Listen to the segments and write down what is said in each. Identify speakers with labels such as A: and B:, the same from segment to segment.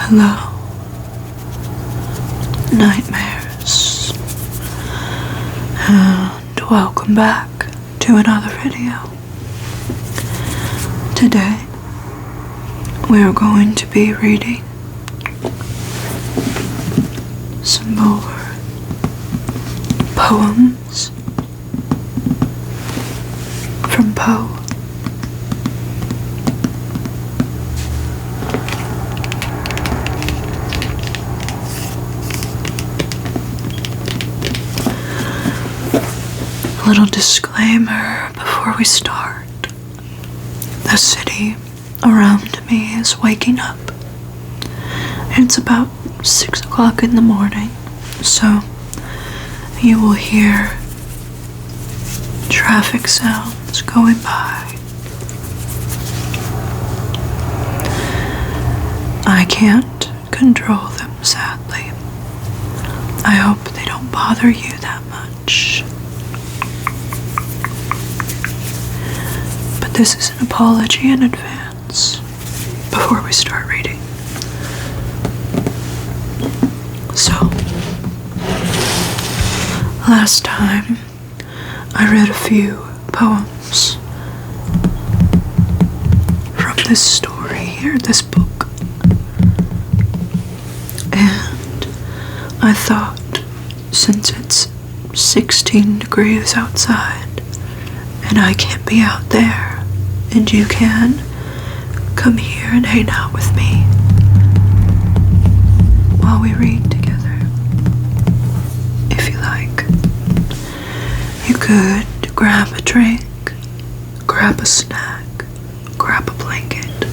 A: Hello, nightmares, and welcome back to another video. Today, we are going to be reading some more poems from Poe. A little disclaimer before we start. The city around me is waking up. It's about 6 o'clock in the morning, so you will hear traffic sounds going by. I can't control them, sadly. I hope they don't bother you that much. But this is an apology in advance before we start reading. So, last time I read a few poems from this story here, this book, and I thought, since it's 16 degrees outside and I can't be out there and you can, come here and hang out with me while we read together. If you like, you could grab a drink, grab a snack, grab a blanket,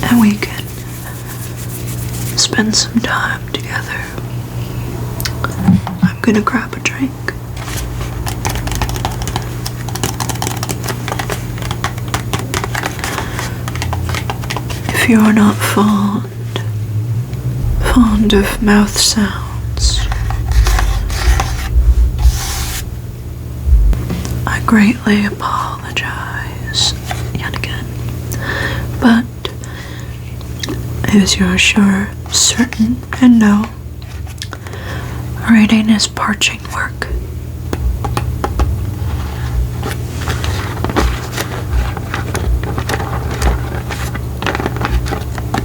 A: and we can spend some time together. I'm gonna grab a drink. If you are not fond of mouth sounds, I greatly apologize yet again, but as you're sure, certain, and know, reading is parching work.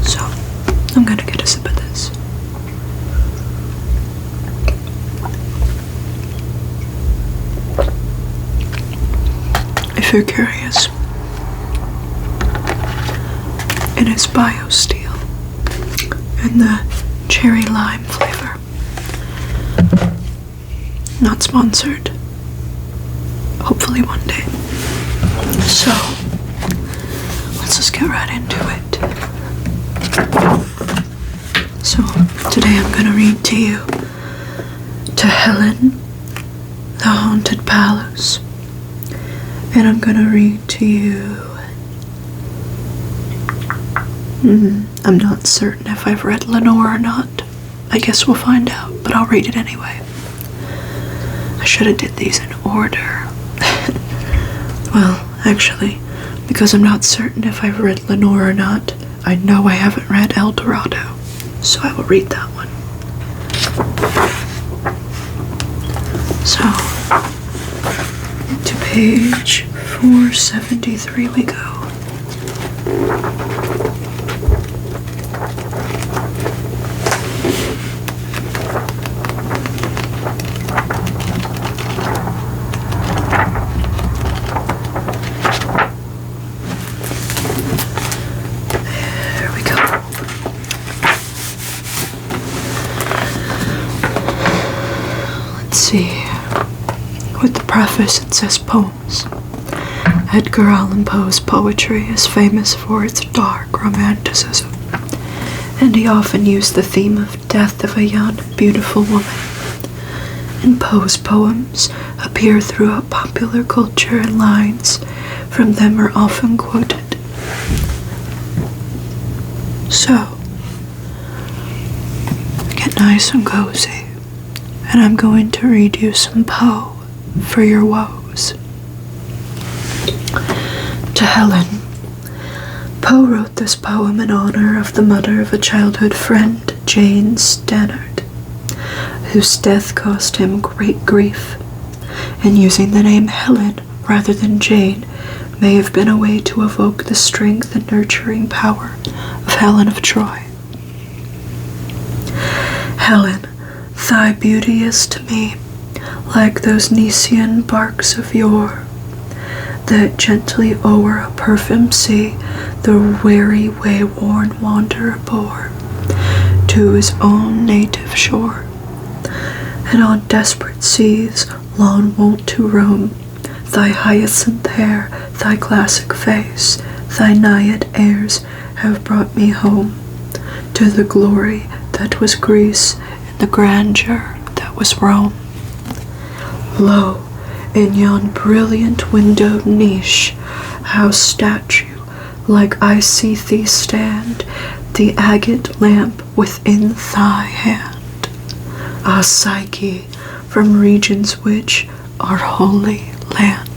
A: So, I'm gonna get a sip of this. If you're curious, it is BioSteel in the cherry lime flavor. Not sponsored. Hopefully one day. So, let's just get right into it. So, today I'm gonna read to you To Helen, the Haunted Palace. And I'm gonna read to you... I'm not certain if I've read Lenore or not. I guess we'll find out, but I'll read it anyway. I should have did these in order. Well, actually, because I'm not certain if I've read Lenore or not, I know I haven't read Dorado, so I will read that one. So, to page 473 we go. With the preface it says poems. Edgar Allan Poe's poetry is famous for its dark romanticism, and he often used the theme of death of a young, beautiful woman. And Poe's poems appear throughout popular culture, and lines from them are often quoted. So, get nice and cozy, and I'm going to read you some Poe for your woes. To Helen, Poe wrote this poem in honor of the mother of a childhood friend, Jane Stannard, whose death caused him great grief, and using the name Helen rather than Jane may have been a way to evoke the strength and nurturing power of Helen of Troy. Helen, thy beauty is to me like those Nicean barks of yore, that gently o'er a perfumed sea the weary way-worn wanderer bore to his own native shore, and on desperate seas long wont to roam. Thy hyacinth hair, thy classic face, thy naiad airs have brought me home to the glory that was Greece and the grandeur that was Rome. Lo, in yon brilliant windowed niche, how statue like I see thee stand, the agate lamp within thy hand. Ah, Psyche, from regions which are holy land.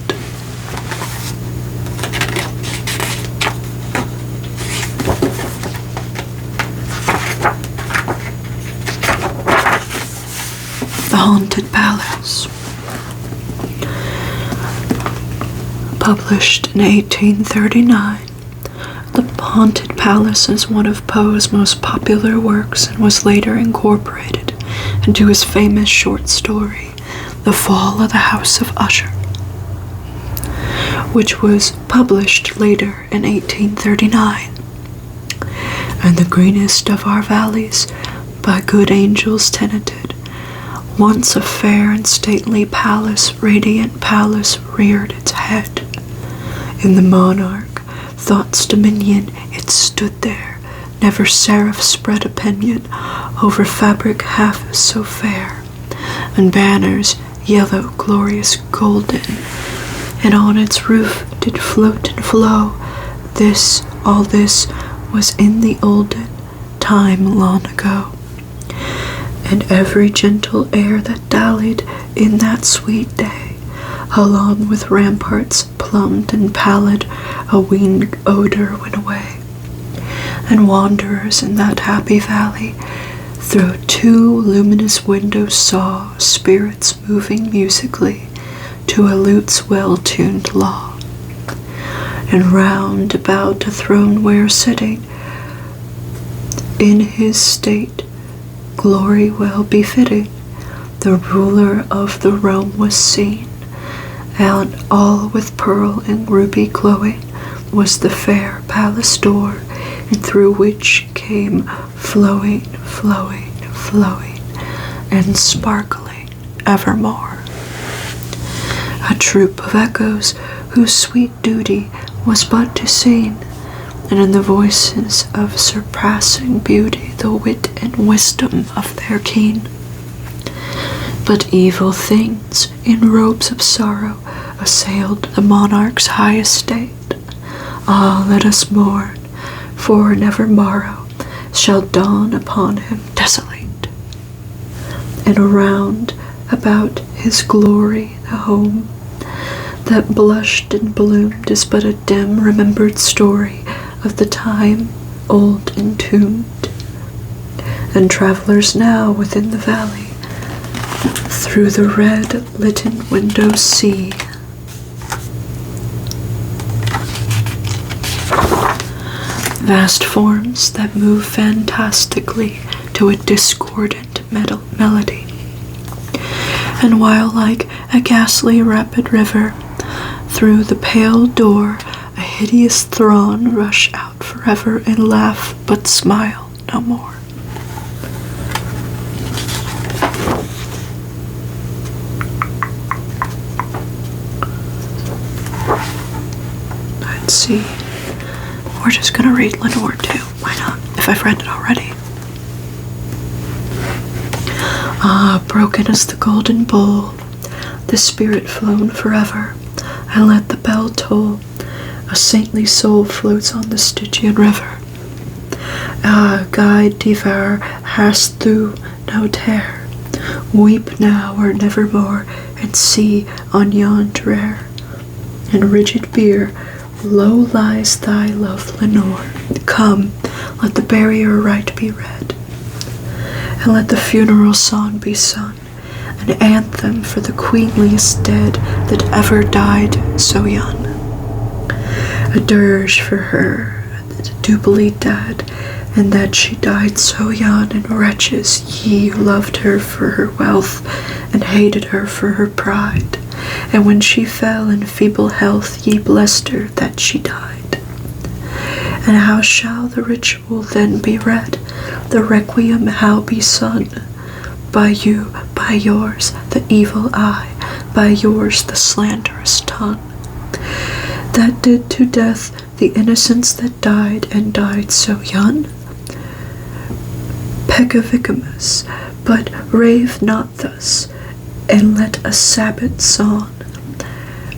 A: The Haunted Palace. Published in 1839, The Haunted Palace is one of Poe's most popular works and was later incorporated into his famous short story, The Fall of the House of Usher, which was published later in 1839. And the greenest of our valleys, by good angels tenanted, once a fair and stately palace, radiant palace, reared its head. In the monarch thought's dominion it stood there, never seraph spread a pinion over fabric half so fair, and banners yellow, glorious, golden, and on its roof did float and flow. All this was in the olden time long ago, and every gentle air that dallied in that sweet day, along with ramparts plumbed and pallid, a winged odor went away, and wanderers in that happy valley through two luminous windows saw spirits moving musically to a lute's well-tuned law, and round about a throne where sitting in his state glory well befitting, the ruler of the realm was seen, and all with pearl and ruby glowing was the fair palace door, and through which came flowing, flowing, flowing, and sparkling evermore a troop of echoes whose sweet duty was but to sing, and in the voices of surpassing beauty the wit and wisdom of their king. But evil things in robes of sorrow assailed the monarch's high estate. Ah, let us mourn, for never morrow shall dawn upon him desolate, and around about his glory the home that blushed and bloomed is but a dim remembered story of the time old entombed, and travelers now within the valley through the red litten windows see vast forms that move fantastically to a discordant melody, and while like a ghastly rapid river through the pale door a hideous throng rush out forever and laugh but smile no more. Let's see. We're just gonna read Lenore too. Why not? If I've read it already. Ah, broken as the golden bowl, the spirit flown forever, and let the bell toll. A saintly soul floats on the Stygian river. Ah, guide devour, hast thou no tear? Weep now or nevermore, and see on yon drear and rigid bier Low lies thy love, Lenore. Come, let the barrier rite be read, and let the funeral song be sung, an anthem for the queenliest dead that ever died so young. A dirge for her, doubly dead, and that she died so young, and wretches ye who loved her for her wealth, and hated her for her pride. And when she fell in feeble health, ye blessed her that she died. And how shall the ritual then be read, the requiem how be sung? By you, by yours, the evil eye, by yours, the slanderous tongue, that did to death the innocents that died, and died so young? Peccavicamus, but rave not thus, and let a Sabbath song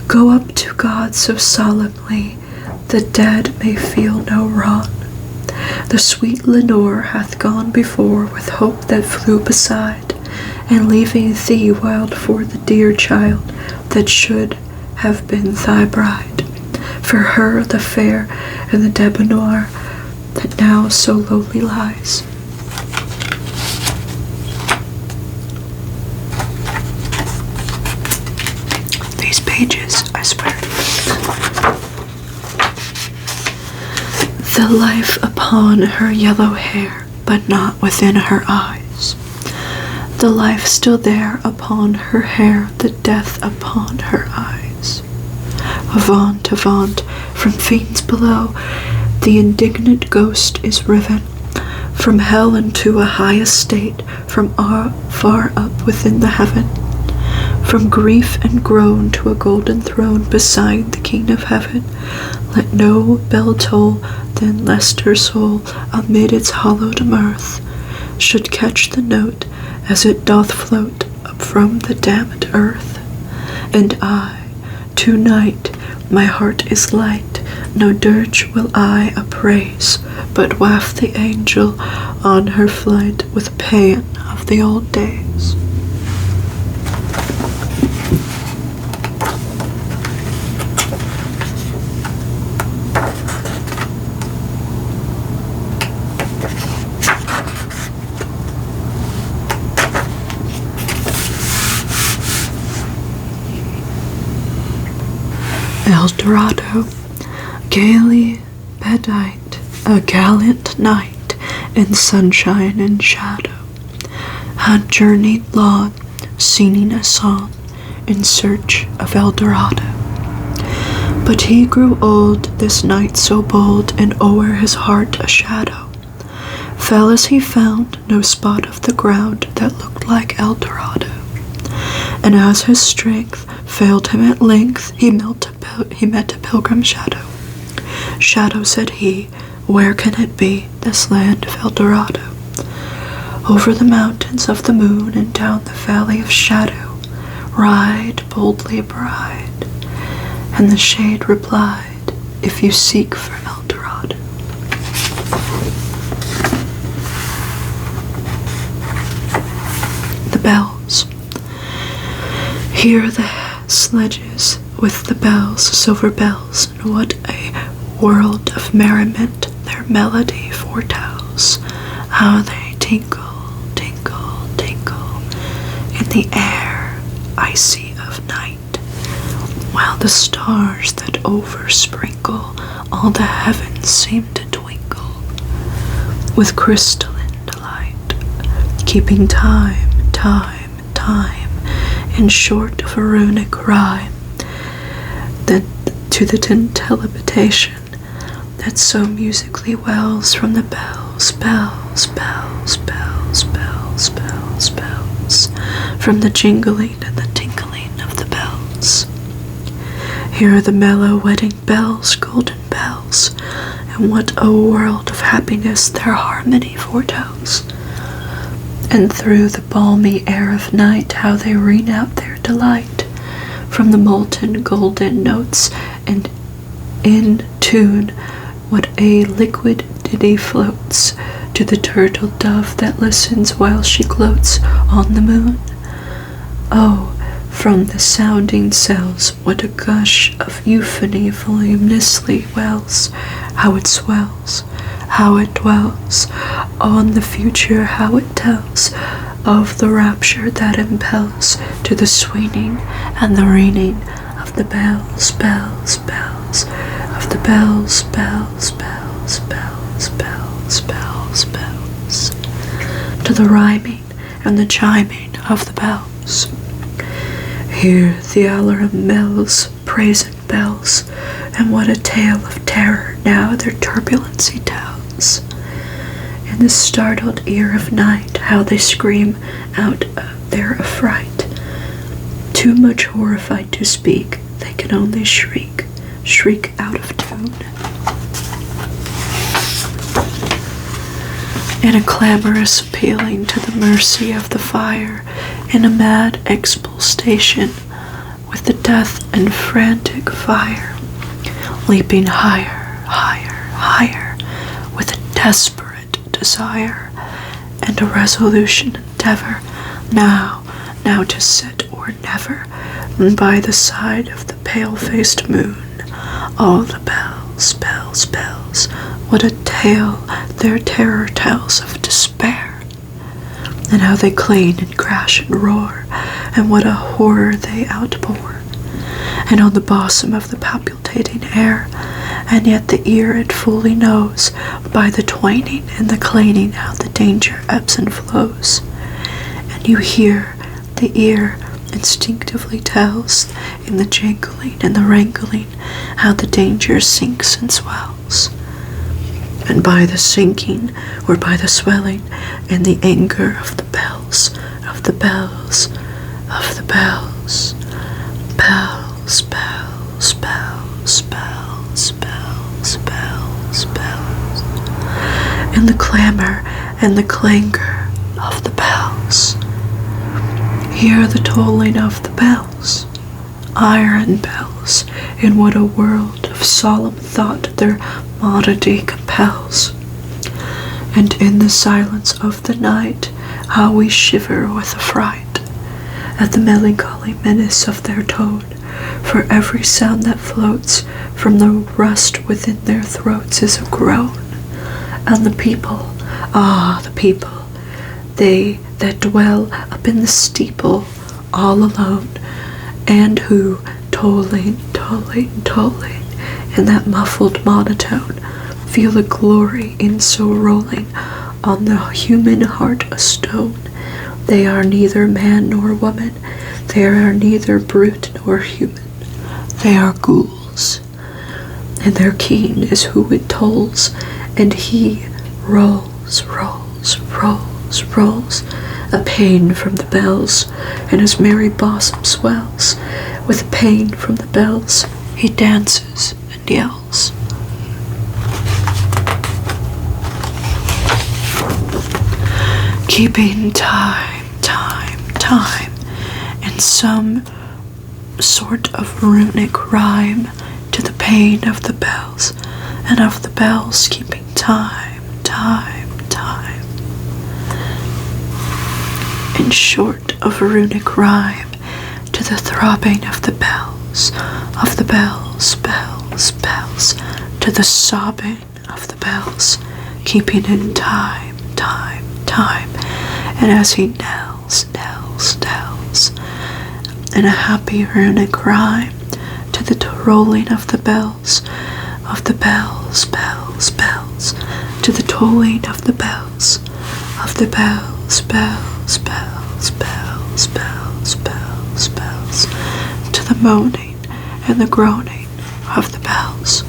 A: go up to God so solemnly, the dead may feel no wrong. The sweet Lenore hath gone before with hope that flew beside, and leaving thee wild for the dear child that should have been thy bride. For her the fair and the debonair that now so lowly lies. These pages, I swear. The life upon her yellow hair, but not within her eyes. The life still there upon her hair, the death upon her eyes. Avaunt, avaunt, from fiends below, the indignant ghost is riven from hell into a high estate, from far up within the heaven. From grief and groan to a golden throne beside the King of heaven. Let no bell toll, then lest her soul amid its hallowed mirth should catch the note as it doth float up from the damned earth. And I, to-night, my heart is light, no dirge will I appraise, but waft the angel on her flight with paean of the old days. Dorado, gaily bedight, a gallant knight in sunshine and shadow, had journeyed long, singing a song in search of Dorado. But he grew old, this knight so bold, and o'er his heart a shadow fell as he found no spot of the ground that looked like Dorado. And as his strength failed him at length, he met a pilgrim shadow. Shadow, said he, where can it be, this land of Dorado? Over the mountains of the moon and down the valley of shadow, ride boldly, bride. And the shade replied, if you seek for Dorado. The bells. Hear the sledges with the bells, silver bells, and what a world of merriment their melody foretells. How they tinkle, tinkle, tinkle in the air icy of night, while the stars that oversprinkle all the heavens seem to twinkle with crystalline delight, keeping time, time, time, in short of a runic rhyme, that to the tintillabitation that so musically wells from the bells, bells, bells, bells, bells, bells, bells, from the jingling and the tinkling of the bells. Here are the mellow wedding bells, golden bells, and what a world of happiness their harmony foretells. And through the balmy air of night, how they ring out their delight from the molten golden notes, and in tune what a liquid ditty floats to the turtle dove that listens while she gloats on the moon. Oh, From the sounding cells, what a gush of euphony voluminously wells, how it swells, how it dwells on the future, how it tells of the rapture that impels to the swinging and the ringing of the bells, bells, bells, of the bells, bells, bells, bells, bells, bells, bells, to the rhyming and the chiming of the bells. Hear the alarum bells, brazen bells, and what a tale of terror now their turbulency tells. In the startled ear of night, how they scream out their affright. Too much horrified to speak, they can only shriek, shriek out of tune. In a clamorous appealing to the mercy of the fire, in a mad expulsation with the death and frantic fire, leaping higher, higher, higher, with a desperate desire and a resolution endeavor, now to sit or never, by the side of the pale-faced moon. Oh, the bells, bells, bells, what a tale their terror tells of despair, and how they clang and crash and roar, and what a horror they outpour, and on the bosom of the palpitating air, and yet the ear it fully knows, by the twining and the clanging, how the danger ebbs and flows, and you hear the ear instinctively tells, in the jangling and the wrangling, how the danger sinks and swells. And by the sinking, or by the swelling, and the anger of the bells, of the bells, of the bells, bells, bells, bells, bells, bells, bells, bells, and the clamor and the clangor of the bells. Hear the tolling of the bells, iron bells, in what a world of solemn thought their monody compels. And in the silence of the night, how we shiver with affright at the melancholy menace of their tone, for every sound that floats from the rust within their throats is a groan. And the people, ah, the people, they that dwell up in the steeple all alone, and who, tolling, tolling, tolling, in that muffled monotone, feel a glory in so rolling on the human heart a stone. They are neither man nor woman, they are neither brute nor human, they are ghouls, and their king is who it tolls, and he rolls, rolls, rolls, rolls, a pain from the bells, and his merry bosom swells. With a pain from the bells, he dances and yells. Keeping time, time, time, in some sort of runic rhyme to the pain of the bells, and of the bells keeping time, time, time. In short of runic rhyme to the throbbing of the bells, bells, bells, to the sobbing of the bells, keeping in time, time, time, and as he knells, knells, knells, in a happy runic rhyme to the rolling of the bells, bells, bells, to the tolling of the bells, bells, bells, bells, bells, bells, bells, bells, to the moaning and the groaning of the bells.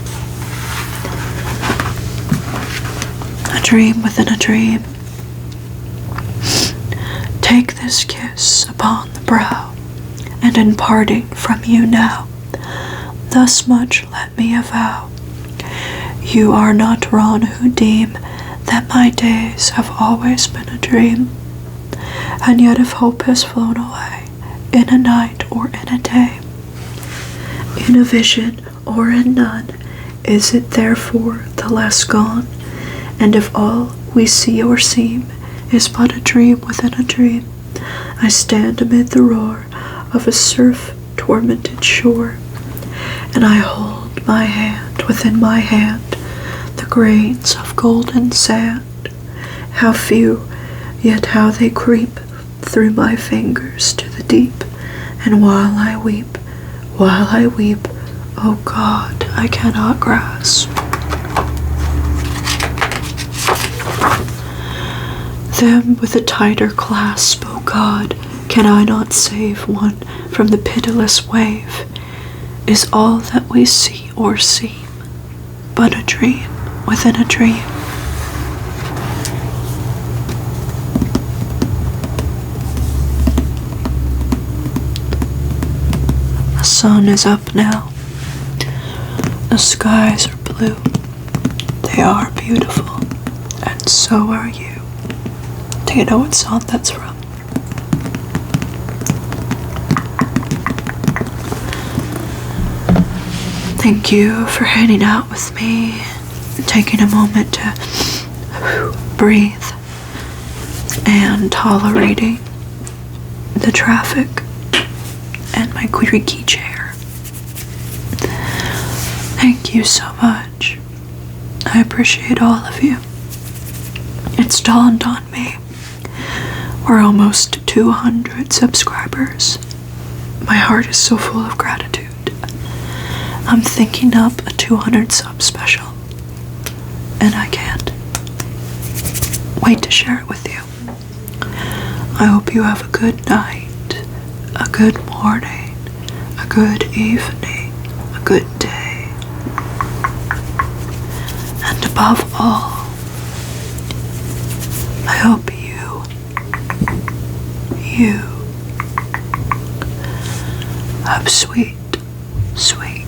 A: A dream within a dream. Take this kiss upon the brow, and in parting from you now, thus much let me avow. You are not wrong who deem that my days have always been a dream, and yet if hope has flown away, in a night or in a day, in a vision or in none, is it therefore the less gone? And if all we see or seem is but a dream within a dream, I stand amid the roar of a surf-tormented shore, and I hold my hand within my hand the grains of golden sand. How few, yet how they creep through my fingers to the deep, and while I weep, oh God, I cannot grasp them with a tighter clasp. Oh God, can I not save one from the pitiless wave? Is all that we see or seem but a dream within a dream? The sun is up now. The skies are blue. They are beautiful, and so are you. Do you know what song that's from? Thank you for hanging out with me and taking a moment to breathe and tolerating the traffic and my creaky chair. Thank you so much. I appreciate all of you. It's dawned on me. We're almost 200 subscribers. My heart is so full of gratitude. I'm thinking up a 200 sub special, and I can't wait to share it with you. I hope you have a good night, a good morning, a good evening, a good day, and above all, I hope you have sweet, sweet,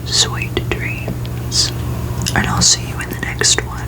A: sweet dreams, and I'll see you in the next one.